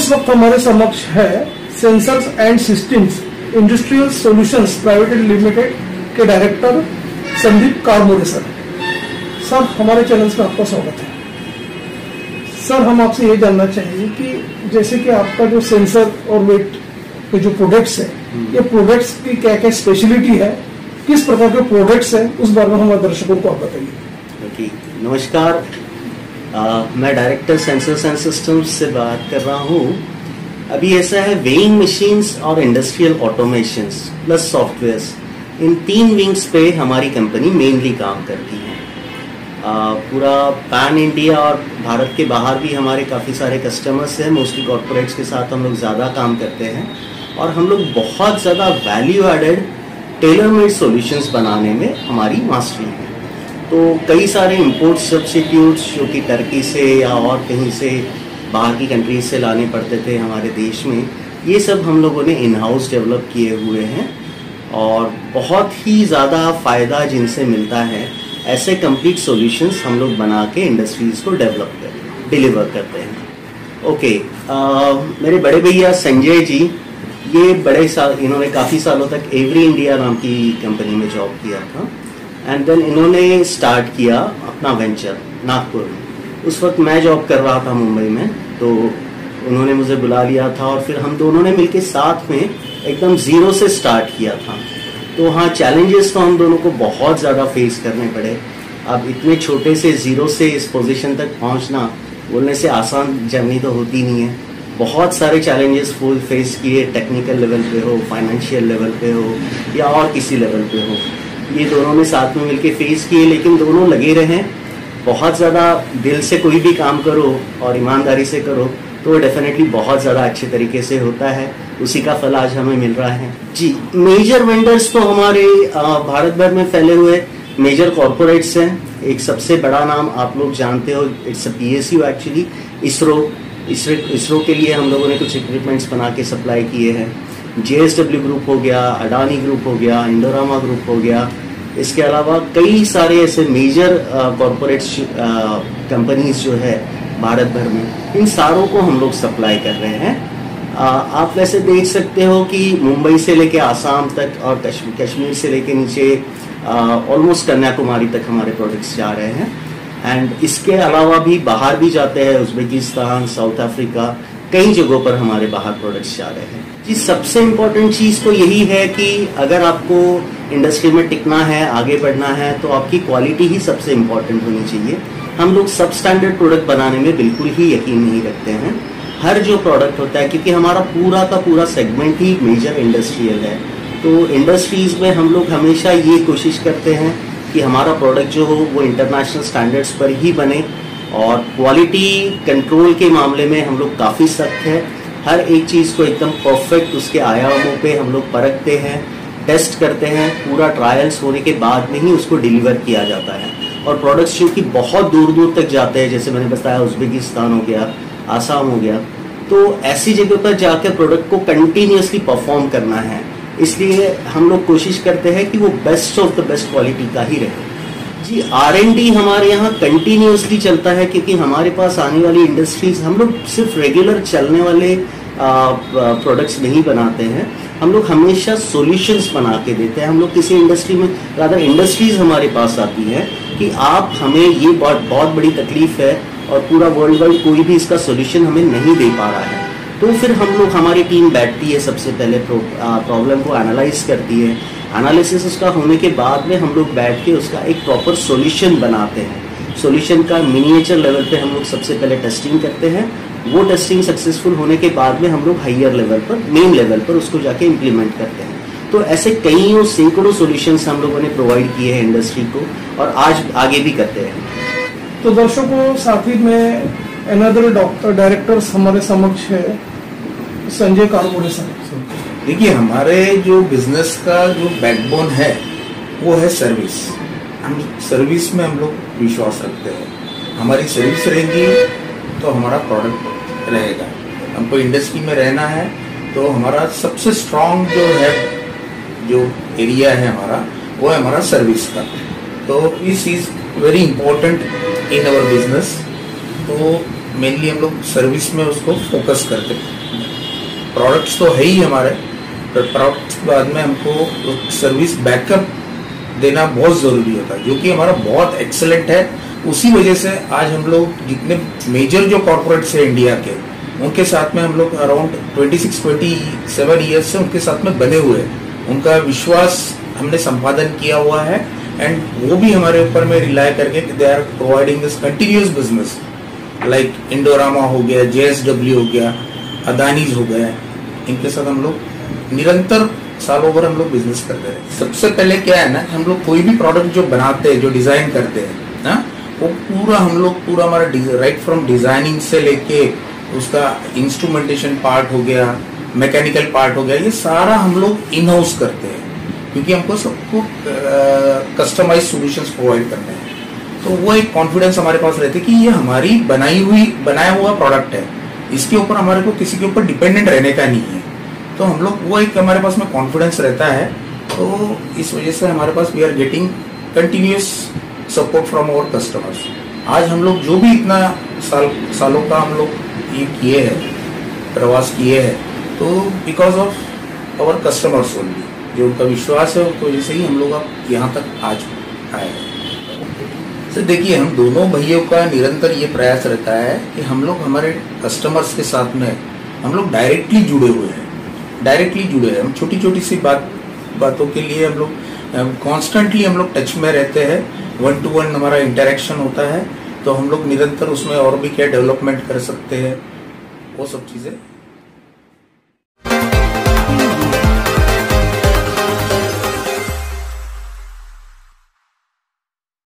इस वक्त हमारे समक्ष है sensors and systems industrial solutions private limited के डायरेक्टर संदीप कारमोरे सर। सर, हमारे चैनल में आपका स्वागत है। सर, हम आपसे ये जानना चाहेंगे कि जैसे कि आपका जो सेंसर और वेट के जो प्रोडक्ट्स है, ये प्रोडक्ट्स की क्या क्या स्पेशलिटी है, किस प्रकार के प्रोडक्ट्स है, उस बारे में हमारे दर्शकों को आप बताइए। ओके, नमस्कार। मैं डायरेक्टर सेंसर्स एंड सिस्टम्स से बात कर रहा हूँ। अभी ऐसा है, वेइंग मशीन्स और इंडस्ट्रियल ऑटोमेशंस प्लस सॉफ्टवेयर्स, इन 3 विंग्स पे हमारी कंपनी मेनली काम करती है। पूरा पैन इंडिया और भारत के बाहर भी हमारे काफ़ी सारे कस्टमर्स हैं। मोस्टली कॉर्पोरेट्स के साथ हम लोग ज़्यादा काम करते हैं और हम लोग बहुत ज़्यादा value added tailor made solutions बनाने में हमारी मास्टरी है। तो कई सारे इंपोर्ट सब्स्टिट्यूट्स जो कि टर्की से या और कहीं से बाहर की कंट्रीज से लाने पड़ते थे हमारे देश में, ये सब हम लोगों ने इन हाउस डेवलप किए हुए हैं और बहुत ही ज़्यादा फ़ायदा जिनसे मिलता है। ऐसे कंप्लीट सॉल्यूशंस हम लोग बना के इंडस्ट्रीज़ को डिलीवर करते हैं। ओके, मेरे बड़े भैया संजय जी, ये इन्होंने काफ़ी सालों तक एवरी इंडिया नाम की कंपनी में जॉब किया था एंड देन इन्होंने स्टार्ट किया अपना वेंचर नागपुर में। उस वक्त मैं जॉब कर रहा था मुंबई में, तो उन्होंने मुझे बुला लिया था और फिर हम दोनों ने मिलके साथ में एकदम ज़ीरो से स्टार्ट किया था। तो हाँ, चैलेंजेस तो हम दोनों को बहुत ज़्यादा फेस करने पड़े। अब इतने छोटे से ज़ीरो से इस पोजीशन तक पहुंचना बोलने से आसान जर्नी तो होती नहीं है। बहुत सारे चैलेंजेस फेस किए, टेक्निकल लेवल पे हो, फाइनेंशियल लेवल पे हो या और किसी लेवल पे हो, ये दोनों ने साथ में मिलके फेस किए। लेकिन दोनों लगे रहें, बहुत ज़्यादा दिल से कोई भी काम करो और ईमानदारी से करो तो डेफिनेटली बहुत ज़्यादा अच्छे तरीके से होता है। उसी का फल आज हमें मिल रहा है जी। मेजर वेंडर्स तो हमारे भारत भर में फैले हुए मेजर कॉर्पोरेट्स हैं। एक सबसे बड़ा नाम आप लोग जानते हो, इट्स PSU एक्चुअली, इसरो के लिए हम लोगों ने कुछ इक्विपमेंट्स बना के सप्लाई किए हैं। JSW ग्रुप हो गया, अडानी ग्रुप हो गया, इंडोरामा ग्रुप हो गया। इसके अलावा कई सारे ऐसे मेजर कॉर्पोरेट्स कंपनीज जो है भारत भर में, इन सारों को हम लोग सप्लाई कर रहे हैं। आप वैसे देख सकते हो कि मुंबई से लेके आसाम तक और कश्मीर से लेके नीचे ऑलमोस्ट कन्याकुमारी तक हमारे प्रोडक्ट्स जा रहे हैं। एंड इसके अलावा भी बाहर भी जाते हैं, उज्बेकिस्तान, साउथ अफ्रीका, कई जगहों पर हमारे बाहर प्रोडक्ट्स जा रहे हैं जी। सबसे इम्पोर्टेंट चीज़ तो यही है कि अगर आपको इंडस्ट्री में टिकना है, आगे बढ़ना है, तो आपकी क्वालिटी ही सबसे इम्पोर्टेंट होनी चाहिए। हम लोग सब स्टैंडर्ड प्रोडक्ट बनाने में बिल्कुल ही यकीन नहीं रखते हैं। हर जो प्रोडक्ट होता है, क्योंकि हमारा पूरा का पूरा सेगमेंट ही मेजर इंडस्ट्रियल है, तो इंडस्ट्रीज में हम लोग हमेशा ये कोशिश करते हैं कि हमारा प्रोडक्ट जो हो वो इंटरनेशनल स्टैंडर्ड्स पर ही बने। और क्वालिटी कंट्रोल के मामले में हम लोग काफ़ी सख्त है। हर एक चीज़ को एकदम परफेक्ट उसके आयामों पे हम लोग परखते हैं, टेस्ट करते हैं। पूरा ट्रायल्स होने के बाद में ही उसको डिलीवर किया जाता है। और प्रोडक्ट्स जो कि बहुत दूर दूर तक जाते हैं, जैसे मैंने बताया उज्बेकिस्तान हो गया, आसाम हो गया, तो ऐसी जगह पर जाकर प्रोडक्ट को कंटिन्यूसली परफॉर्म करना है। इसलिए हम लोग कोशिश करते हैं कि वो best of the best quality का ही रहे जी। R&D हमारे यहाँ कंटिन्यूसली चलता है, क्योंकि हमारे पास आने वाली इंडस्ट्रीज, हम लोग सिर्फ रेगुलर चलने वाले प्रोडक्ट्स नहीं बनाते हैं, हम लोग हमेशा सॉल्यूशंस बना के देते हैं। हम लोग किसी इंडस्ट्री में, रादर इंडस्ट्रीज हमारे पास आती है कि आप हमें ये बहुत बड़ी तकलीफ है और पूरा वर्ल्ड वाइड कोई भी इसका सॉल्यूशन हमें नहीं दे पा रहा है, तो फिर हम लोग, हमारी टीम बैठती है, सबसे पहले प्रॉब्लम को एनालाइज करती है। एनालिसिस उसका होने के बाद में हम लोग बैठ के उसका एक प्रॉपर सॉल्यूशन बनाते हैं। सॉल्यूशन का मिनिएचर लेवल पे हम लोग सबसे पहले टेस्टिंग करते हैं। वो टेस्टिंग सक्सेसफुल होने के बाद में हम लोग हायर लेवल पर, मेन लेवल पर उसको जाके इम्प्लीमेंट करते हैं। तो ऐसे कई सैकड़ों सॉल्यूशंस हम लोगों ने प्रोवाइड किए हैं इंडस्ट्री को और आज आगे भी करते हैं। तो दर्शकों, साथ ही में अनदर डायरेक्टर्स हमारे समक्ष है संजय कारमोरे सर। देखिए, हमारे जो बिजनेस का जो बैकबोन है वो है सर्विस। हम सर्विस में हम लोग विश्वास रखते हैं। हमारी सर्विस रहेगी तो हमारा प्रोडक्ट रहेगा। हमको इंडस्ट्री में रहना है तो हमारा सबसे स्ट्रॉन्ग जो है, जो एरिया है हमारा, वो है हमारा सर्विस का। तो this is very important in our business. तो मेनली हम लोग सर्विस में उसको फोकस करते हैं। प्रोडक्ट्स तो है ही हमारे, पर प्रोडक्ट्स के बाद में हमको सर्विस बैकअप देना बहुत ज़रूरी होता है, जो कि हमारा बहुत एक्सेलेंट है। उसी वजह से आज हम लोग जितने मेजर जो कॉर्पोरेट्स है इंडिया के, उनके साथ में हम लोग अराउंड 26-27 ईयर्स से उनके साथ में बने हुए हैं। उनका विश्वास हमने संपादन किया हुआ है, एंड वो भी हमारे ऊपर में रिलाय करके they are providing this continuous business, like Indorama हो गया, JSW हो गया, अदानीज हो गया। इनके साथ हम लोग निरंतर सालों भर हम लोग बिजनेस करते हैं। सबसे पहले क्या है ना, हम लोग कोई भी प्रोडक्ट जो बनाते हैं, जो डिजाइन करते हैं ना, वो पूरा हम लोग पूरा हमारा राइट फ्रॉम डिजाइनिंग से लेके उसका इंस्ट्रूमेंटेशन पार्ट हो गया, मैकेनिकल पार्ट हो गया, ये सारा हम लोग इन हाउस करते हैं, क्योंकि हमको सबको कस्टमाइज सॉल्यूशंस प्रोवाइड करने हैं। तो वो एक कॉन्फिडेंस हमारे पास रहती है कि ये हमारी बनाया हुआ प्रोडक्ट है, इसके ऊपर हमारे को किसी के ऊपर डिपेंडेंट रहने का नहीं है। तो हम लोग वो एक हमारे पास में कॉन्फिडेंस रहता है। तो इस वजह से हमारे पास we are getting continuous support from our customers. आज हम लोग जो भी इतना सालों का हम लोग ये किए हैं, प्रवास किए हैं, तो because of our customers only, जो उनका विश्वास है उसकी वजह से ही हम लोग अब यहाँ तक आज आए हैं। तो देखिए, हम दोनों भाइयों का निरंतर ये प्रयास रहता है कि हम लोग हमारे कस्टमर्स के साथ में हम लोग डायरेक्टली जुड़े हुए हैं, हम छोटी छोटी सी बातों के लिए हम लोग कॉन्स्टेंटली हम लोग टच में रहते हैं, 1-to-1 हमारा इंटरेक्शन होता है। तो हम लोग निरंतर उसमें और भी क्या डेवलपमेंट कर सकते हैं, वो सब चीज़ें